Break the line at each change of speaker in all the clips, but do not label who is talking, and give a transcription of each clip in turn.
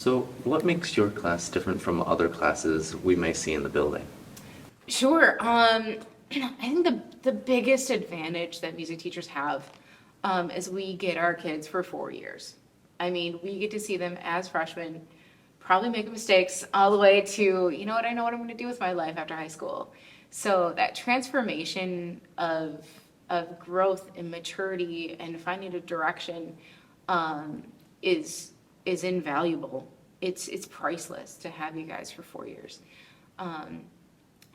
So, what makes your class different from other classes we may see in the building?
Sure. I think the biggest advantage that music teachers have is we get our kids for 4 years. I mean, we get to see them as freshmen, probably make mistakes all the way to, you know what, I know what I'm going to do with my life after high school. So that transformation of growth and maturity and finding a direction um, is is invaluable. It's priceless to have you guys for 4 years. Um,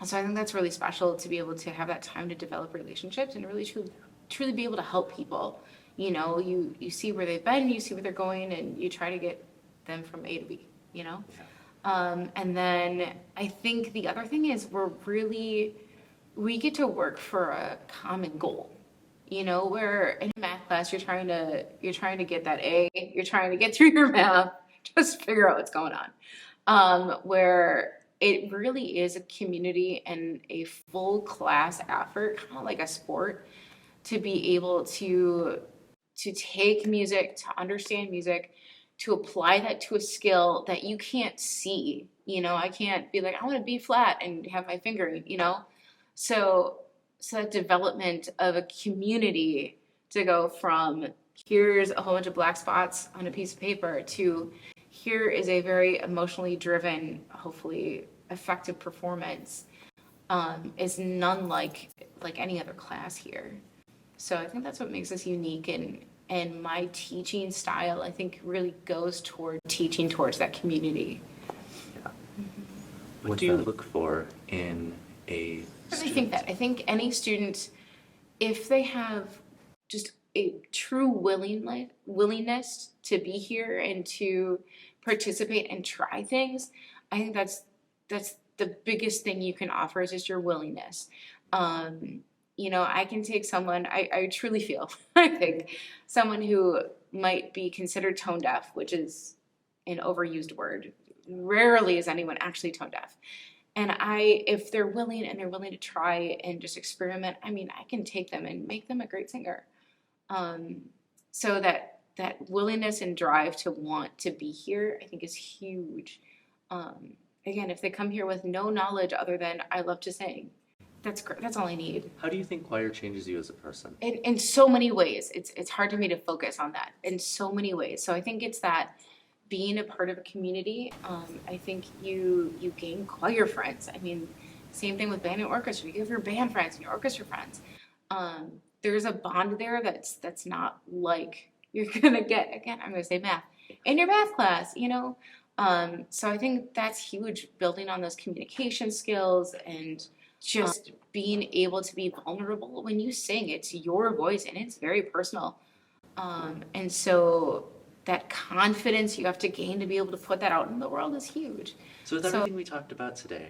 so I think that's really special to be able to have that time to develop relationships and really truly be able to help people. You know, you see where they've been, you see where they're going, and you try to get them from A to B, you know? And then I think the other thing is we get to work for a common goal. You know, where in a math class you're trying to get that A, you're trying to get through your math, just figure out what's going on. Where it really is a community and a full class effort, kind of like a sport, to be able to take music, to understand music, to apply that to a skill that you can't see. You know, I can't be like, I want to be flat and have my finger, you know? So so that development of a community to go from here's a whole bunch of black spots on a piece of paper to here is a very emotionally driven, hopefully effective performance is none like any other class here. So I think that's what makes us unique, and my teaching style I think really goes toward teaching towards that community.
Yeah. What do you look for in a
I really
student?
think that. I think any student, if they have just a true willingness to be here and to participate and try things, I think that's the biggest thing you can offer is just your willingness. You know, I can take someone, I truly feel, I think, someone who might be considered tone deaf, which is an overused word. Rarely is anyone actually tone deaf. And if they're willing and they're willing to try and just experiment, I mean, I can take them and make them a great singer. Um, so that willingness and drive to want to be here, I think, is huge. Again, if they come here with no knowledge other than I love to sing, that's great. That's all I need.
How do you think choir changes you as a person?
In so many ways, it's hard for me to focus on that in so many ways. So I think it's that being a part of a community. I think you gain choir friends. I mean, same thing with band and orchestra. You have your band friends and your orchestra friends. There's a bond there that's not like you're gonna get, again, I'm gonna say math, in your math class, you know. So I think that's huge, building on those communication skills and just being able to be vulnerable when you sing. It's your voice and it's very personal. And so that confidence you have to gain to be able to put that out in the world is huge.
So, with
So
everything we talked about today,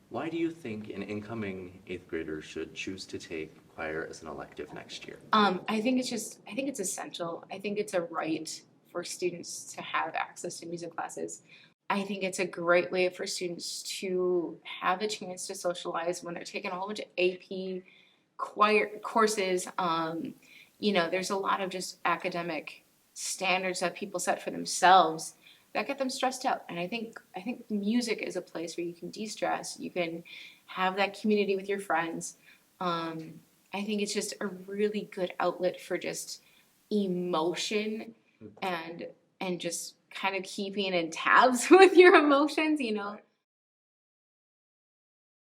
why do you think an incoming eighth grader should choose to take choir as an elective next year?
I think it's essential. I think it's a right for students to have access to music classes. I think it's a great way for students to have a chance to socialize when they're taking a whole bunch of AP choir courses. You know, there's a lot of just academic standards that people set for themselves that get them stressed out. And I think music is a place where you can de-stress. You can have that community with your friends. I think it's just a really good outlet for just emotion and just kind of keeping in tabs with your emotions, you know.